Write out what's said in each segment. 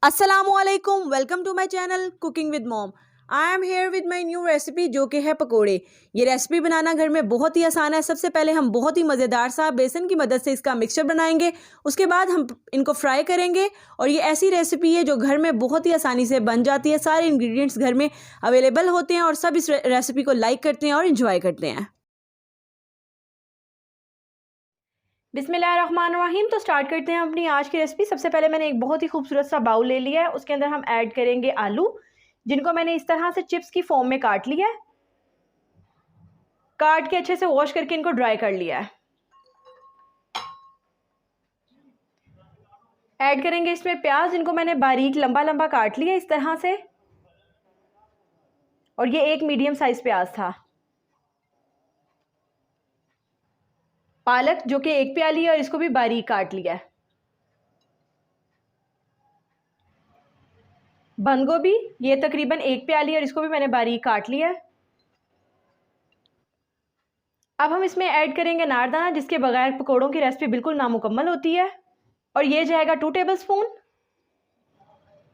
असलामुअलैकुम, welcome to my channel cooking with mom. I am here with my new recipe जो कि है पकोड़े। ये रेसिपी बनाना घर में बहुत ही आसान है। सबसे पहले हम बहुत ही मज़ेदार सा बेसन की मदद से इसका मिक्सचर बनाएंगे। उसके बाद हम इनको फ्राई करेंगे और ये ऐसी रेसिपी है जो घर में बहुत ही आसानी से बन जाती है। सारे इंग्रेडिएंट्स घर में अवेलेबल होते हैं और सब इस रेसिपी को लाइक करते हैं और इन्जॉय करते हैं। बिस्मिल्लाहिर्रहमानिर्रहीम। तो स्टार्ट करते हैं अपनी आज की रेसिपी। सबसे पहले मैंने एक बहुत ही खूबसूरत सा बाउल ले लिया है। उसके अंदर हम ऐड करेंगे आलू, जिनको मैंने इस तरह से चिप्स की फॉर्म में काट लिया है। काट के अच्छे से वॉश करके इनको ड्राई कर लिया है। ऐड करेंगे इसमें प्याज, जिनको मैंने बारीक लंबा लंबा काट लिया इस तरह से, और ये एक मीडियम साइज प्याज था। पालक जो कि एक प्याली है और इसको भी बारीक काट लिया है। बंद गोभी ये तकरीबन एक प्याली है और इसको भी मैंने बारीक काट लिया है। अब हम इसमें ऐड करेंगे नारदाना, जिसके बगैर पकोड़ों की रेसिपी बिल्कुल नामुकम्मल होती है, और ये जाएगा 2 टेबलस्पून।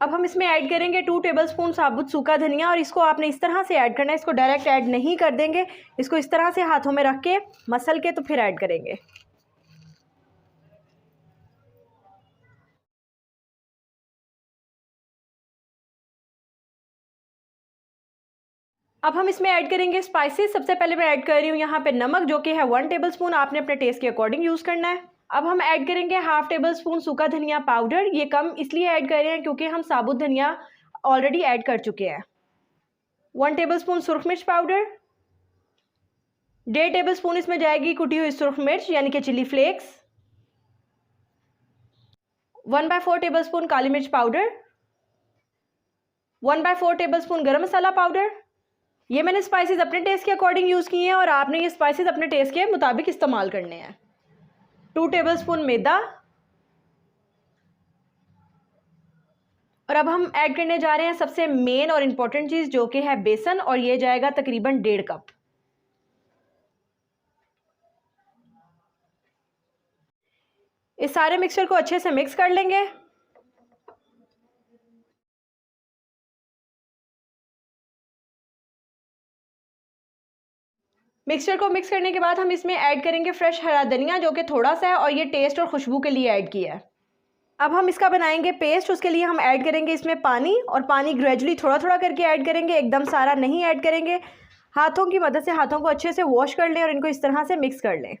अब हम इसमें ऐड करेंगे 2 टेबलस्पून साबुत सूखा धनिया, और इसको आपने इस तरह से ऐड करना है। इसको डायरेक्ट ऐड नहीं कर देंगे, इसको इस तरह से हाथों में रख के मसल के तो फिर ऐड करेंगे। अब हम इसमें ऐड करेंगे स्पाइसेस। सबसे पहले मैं ऐड कर रही हूँ यहाँ पे नमक, जो कि है 1 टेबलस्पून। आपने अपने टेस्ट के अकॉर्डिंग यूज़ करना है। अब हम ऐड करेंगे हाफ टेबलस्पून सूखा धनिया पाउडर। ये कम इसलिए ऐड कर रहे हैं क्योंकि हम साबुत धनिया ऑलरेडी ऐड कर चुके हैं। 1 टेबलस्पून सुरख मिर्च पाउडर। 1.5 टेबलस्पून इसमें जाएगी कुटी हुई सुरख मिर्च यानी कि चिली फ्लेक्स। 1/4 टेबलस्पून काली मिर्च पाउडर। 1/4 टेबलस्पून गरम मसाला पाउडर। ये मैंने स्पाइसेस अपने टेस्ट के अकॉर्डिंग यूज़ किए हैं और आपने ये स्पाइसेस अपने टेस्ट के मुताबिक इस्तेमाल करने हैं। 2 टेबलस्पून मैदा। और अब हम ऐड करने जा रहे हैं सबसे मेन और इम्पॉर्टेंट चीज़, जो कि है बेसन, और ये जाएगा तकरीबन 1.5 कप। इस सारे मिक्सचर को अच्छे से मिक्स कर लेंगे। मिक्सचर को मिक्स करने के बाद हम इसमें ऐड करेंगे फ्रेश हरा धनिया, जो कि थोड़ा सा है और ये टेस्ट और खुशबू के लिए ऐड किया है। अब हम इसका बनाएंगे पेस्ट। उसके लिए हम ऐड करेंगे इसमें पानी, और पानी ग्रेजुअली थोड़ा थोड़ा करके ऐड करेंगे, एकदम सारा नहीं ऐड करेंगे। हाथों की मदद से हाथों को अच्छे से वॉश कर लें और इनको इस तरह से मिक्स कर लें।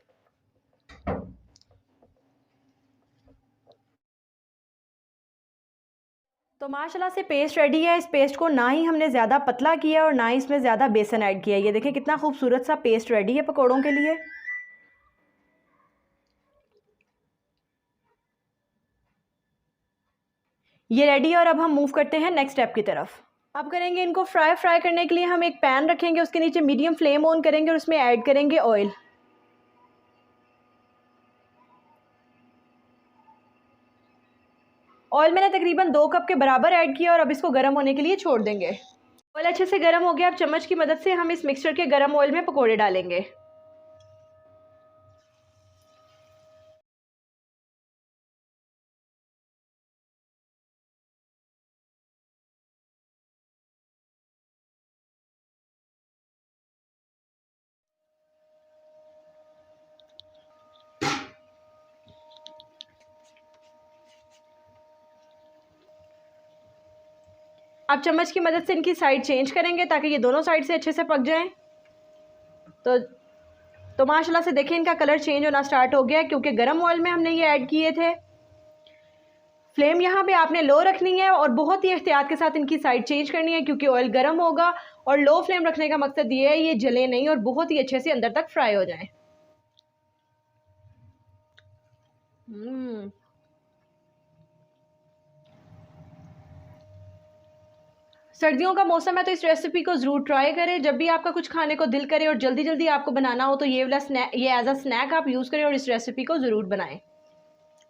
तो माशाल्लाह से पेस्ट रेडी है। इस पेस्ट को ना ही हमने ज़्यादा पतला किया और ना ही इसमें ज़्यादा बेसन ऐड किया। ये देखें कितना खूबसूरत सा पेस्ट रेडी है पकौड़ों के लिए। ये रेडी है और अब हम मूव करते हैं नेक्स्ट स्टेप की तरफ। अब करेंगे इनको फ्राई करने के लिए हम एक पैन रखेंगे, उसके नीचे मीडियम फ्लेम ऑन करेंगे और उसमें ऐड करेंगे ऑयल। ऑयल मैंने तकरीबन 2 कप के बराबर ऐड किया और अब इसको गर्म होने के लिए छोड़ देंगे। ऑयल अच्छे से गर्म हो गया। अब चम्मच की मदद से हम इस मिक्सचर के गर्म ऑयल में पकोड़े डालेंगे। अब चम्मच की मदद से इनकी साइड चेंज करेंगे ताकि ये दोनों साइड से अच्छे से पक जाएं। तो माशाल्लाह से देखें इनका कलर चेंज होना स्टार्ट हो गया, क्योंकि गर्म ऑयल में हमने ये ऐड किए थे। फ्लेम यहाँ पे आपने लो रखनी है और बहुत ही एहतियात के साथ इनकी साइड चेंज करनी है, क्योंकि ऑयल गर्म होगा। और लो फ्लेम रखने का मकसद ये है ये जले नहीं और बहुत ही अच्छे से अंदर तक फ्राई हो जाए। सर्दियों का मौसम है तो इस रेसिपी को ज़रूर ट्राई करें। जब भी आपका कुछ खाने को दिल करे और जल्दी जल्दी आपको बनाना हो तो ये वाला स्नैक, ये एज अ स्नैक आप यूज़ करें और इस रेसिपी को ज़रूर बनाएं।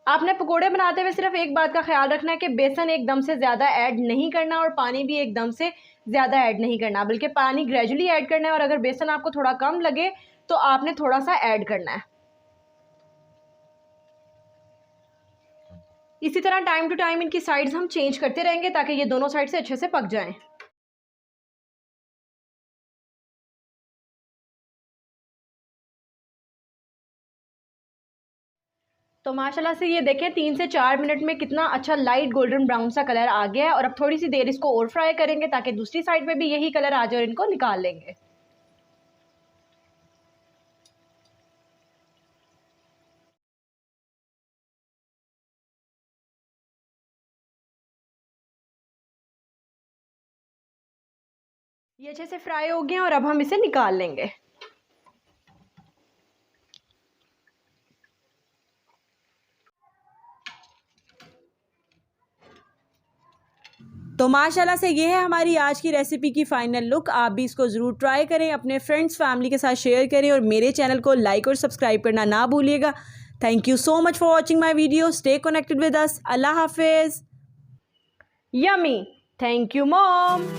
आपने पकोड़े बनाते हुए सिर्फ एक बात का ख्याल रखना है कि बेसन एकदम से ज़्यादा ऐड नहीं करना और पानी भी एकदम से ज़्यादा ऐड नहीं करना, बल्कि पानी ग्रेजुअली ऐड करना है। और अगर बेसन आपको थोड़ा कम लगे तो आपने थोड़ा सा ऐड करना है। इसी तरह टाइम टू टाइम इनकी साइड्स हम चेंज करते रहेंगे ताकि ये दोनों साइड से अच्छे से पक जाएं। तो माशाल्लाह से ये देखें 3 से 4 मिनट में कितना अच्छा लाइट गोल्डन ब्राउन सा कलर आ गया है। और अब थोड़ी सी देर इसको और फ्राई करेंगे ताकि दूसरी साइड पे भी यही कलर आ जाए और इनको निकाल लेंगे। ये अच्छे से फ्राई हो गए और अब हम इसे निकाल लेंगे। तो माशाल्लाह से ये है हमारी आज की रेसिपी की फ़ाइनल लुक। आप भी इसको ज़रूर ट्राई करें, अपने फ्रेंड्स फैमिली के साथ शेयर करें और मेरे चैनल को लाइक और सब्सक्राइब करना ना भूलिएगा। Thank you so much for watching my video. Stay connected with us. अल्लाह हाफिज़। यमी। Thank you mom.